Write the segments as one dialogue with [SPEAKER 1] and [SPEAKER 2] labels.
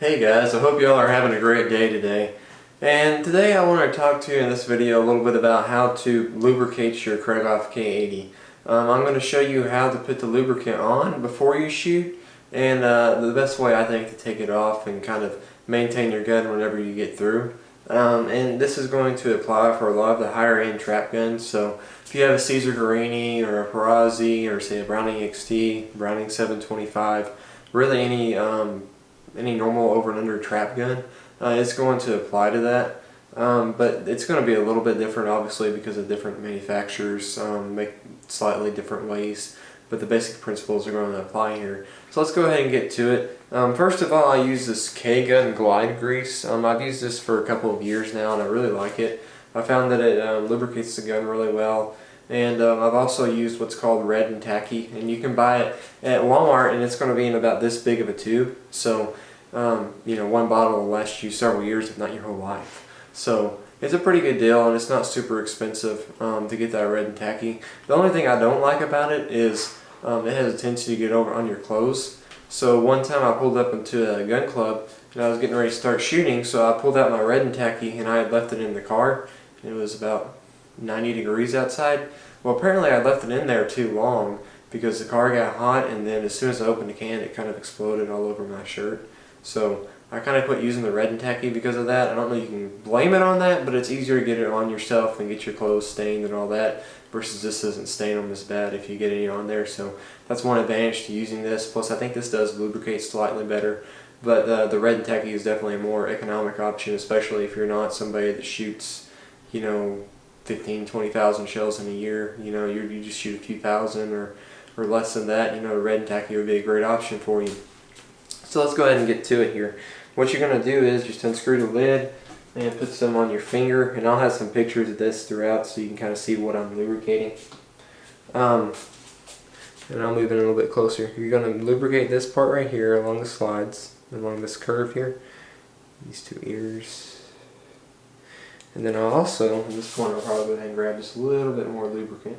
[SPEAKER 1] Hey guys, I hope y'all are having a great day today. And today I want to talk to you in this video a little bit about how to lubricate your Krieghoff K-80. I'm going to show you how to put the lubricant on before you shoot, and the best way I think to take it off and kind of maintain your gun whenever you get through. And this is going to apply for a lot of the higher end trap guns. So if you have a Caesar Guarini or a Perazzi or say a Browning XT, Browning 725, really any normal over and under trap gun, it's going to apply to that. But it's going to be a little bit different, obviously, because of different manufacturers make slightly different ways, but the basic principles are going to apply here. So let's go ahead and get to it. First of all, I use this K-Gun Glide Grease. I've used this for a couple of years now and I really like it. I found that it lubricates the gun really well. And I've also used what's called Red and Tacky, and you can buy it at Walmart, and it's going to be in about this big of a tube. So you know, one bottle will last you several years, if not your whole life. So it's a pretty good deal, and it's not super expensive to get that Red and Tacky. The only thing I don't like about it is it has a tendency to get over on your clothes. So one time I pulled up into a gun club and I was getting ready to start shooting, so I pulled out my Red and Tacky and I had left it in the car, and it was about 90 degrees outside. Well, apparently I left it in there too long because the car got hot, and then as soon as I opened the can it kind of exploded all over my shirt. So I kind of quit using the Red and Tacky because of that. I don't know if you can blame it on that, but it's easier to get it on yourself and get your clothes stained and all that, versus this doesn't stain them as bad if you get any on there. So that's one advantage to using this. Plus I think this does lubricate slightly better, but the Red and Tacky is definitely a more economic option, especially if you're not somebody that shoots, you know, 20,000 shells in a year. You know, you just shoot a few thousand or less than that. You know, the Red and Tacky would be a great option for you. So let's go ahead and get to it here. What you're going to do is just unscrew the lid and put some on your finger, and I'll have some pictures of this throughout so you can kind of see what I'm lubricating. And I'll move in a little bit closer. You're going to lubricate this part right here along the slides, along this curve here, these two ears. And then I'll also, at this point I'll probably go ahead and grab just a little bit more lubricant.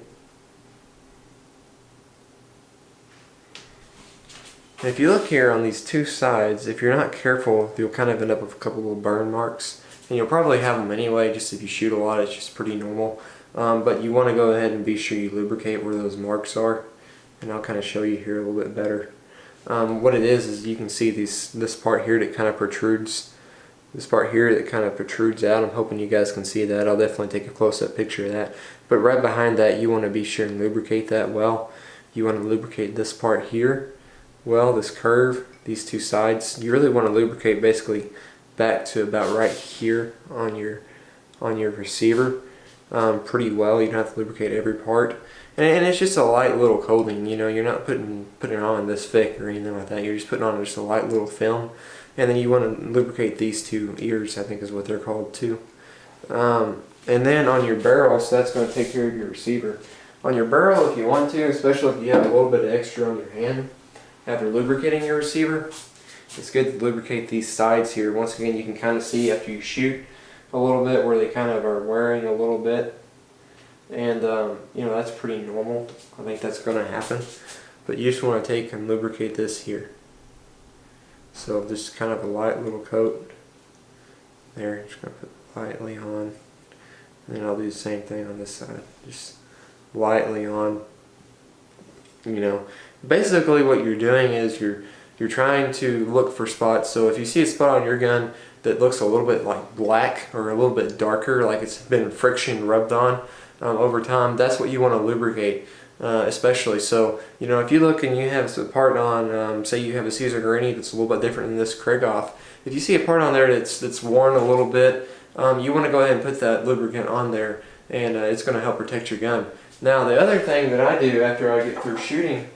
[SPEAKER 1] And if you look here on these two sides, if you're not careful, you'll kind of end up with a couple little burn marks. And you'll probably have them anyway, just if you shoot a lot, it's just pretty normal. But you want to go ahead and be sure you lubricate where those marks are. And I'll kind of show you here a little bit better. What it is you can see this part here that kind of protrudes. This part here that kind of protrudes out. I'm hoping you guys can see that. I'll definitely take a close-up picture of that. But right behind that, you want to be sure and lubricate that well. You want to lubricate this part here well, this curve, these two sides. You really want to lubricate basically back to about right here on your receiver pretty well. You don't have to lubricate every part. And it's just a light little coating, you know, you're not putting it on this thick or anything like that. You're just putting on just a light little film. And then you want to lubricate these two ears, I think is what they're called too. And then on your barrel, so that's going to take care of your receiver. On your barrel, if you want to, especially if you have a little bit of extra on your hand after lubricating your receiver, it's good to lubricate these sides here. Once again, you can kind of see after you shoot a little bit where they kind of are wearing a little bit. And you know, that's pretty normal. I think that's going to happen. But you just want to take and lubricate this here. So just kind of a light little coat there. Just going to put lightly on. And then I'll do the same thing on this side. Just lightly on. You know, basically what you're doing is you're trying to look for spots. So if you see a spot on your gun that looks a little bit like black or a little bit darker, like it's been friction rubbed on over time, that's what you want to lubricate. Especially. So, you know, if you look and you have a part on, say you have a Caesar Guarini that's a little bit different than this Krieghoff, if you see a part on there that's worn a little bit, you want to go ahead and put that lubricant on there, and it's going to help protect your gun. Now, the other thing that I do after I get through shooting,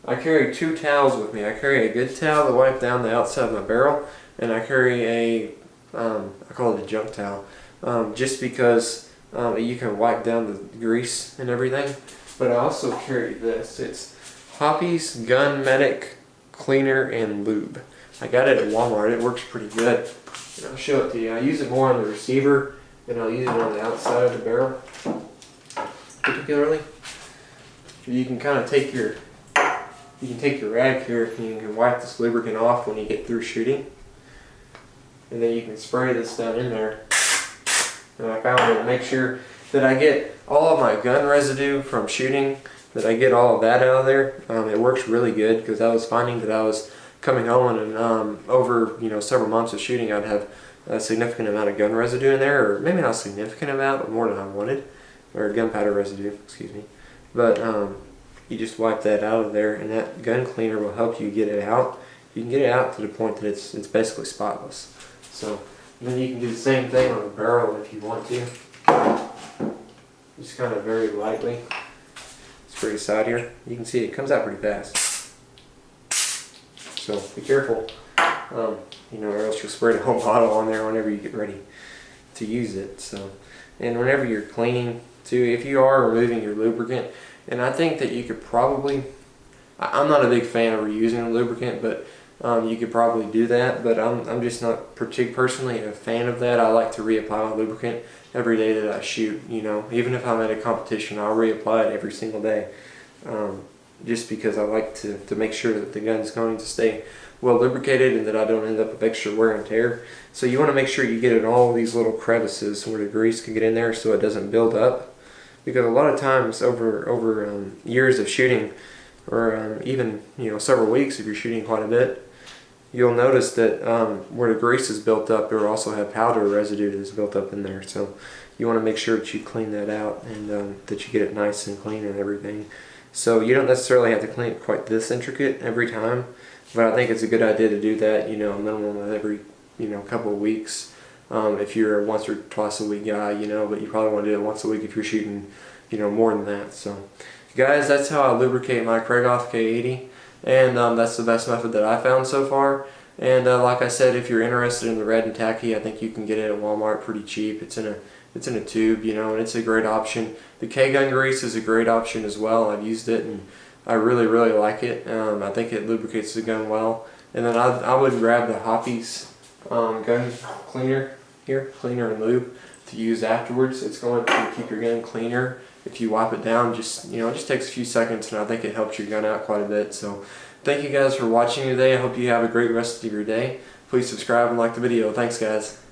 [SPEAKER 1] I carry two towels with me. I carry a good towel to wipe down the outside of my barrel, and I carry a, I call it a junk towel, just because you can wipe down the grease and everything. But I also carry this. It's Hoppy's Gun Medic Cleaner and Lube. I got it at Walmart. It works pretty good. And I'll show it to you. I use it more on the receiver than I'll use it on the outside of the barrel, particularly. You can kind of take your rag here and you can wipe this lubricant off when you get through shooting. and then you can spray this down in there. And I found that make sure that I get all of my gun residue from shooting, that I get all of that out of there. It works really good, because I was finding that I was coming home and over several months of shooting, I'd have a significant amount of gun residue in there, or maybe not a significant amount, but more than I wanted, or gunpowder residue, excuse me. But you just wipe that out of there, and that gun cleaner will help you get it out. You can get it out to the point that it's basically spotless. So then you can do the same thing on the barrel if you want to. Just kind of very lightly spray the side here. You can see it comes out pretty fast. So be careful, or else you'll spray the whole bottle on there whenever you get ready to use it. So, and whenever you're cleaning too, if you are removing your lubricant, and I think that you could probably, I'm not a big fan of reusing a lubricant, but you could probably do that, but I'm just not personally a fan of that. I like to reapply my lubricant every day that I shoot. Even if I'm at a competition, I'll reapply it every single day, just because I like to make sure that the gun's going to stay well lubricated and that I don't end up with extra wear and tear. So you want to make sure you get in all these little crevices where the grease can get in there so it doesn't build up, because a lot of times over years of shooting, or even several weeks if you're shooting quite a bit, you'll notice that where the grease is built up, it will also have powder residue that's built up in there. So you want to make sure that you clean that out, and that you get it nice and clean and everything. So you don't necessarily have to clean it quite this intricate every time, but I think it's a good idea to do that, a minimum of every couple of weeks. If you're a once or twice a week guy, but you probably want to do it once a week if you're shooting more than that. So guys, that's how I lubricate my Krieghoff K-80. And that's the best method that I found so far. And like I said, if you're interested in the red and tacky, I think you can get it at Walmart pretty cheap. It's in a tube, and it's a great option. The K-gun grease is a great option as well. I've used it and I really like it. I think it lubricates the gun well. And then I would grab the Hoppe's gun cleaner here, cleaner and lube, to use afterwards. It's going to keep your gun cleaner. If you wipe it down, just it just takes a few seconds, and I think it helps your gun out quite a bit. So thank you guys for watching today. I hope you have a great rest of your day. Please subscribe and like the video. Thanks guys.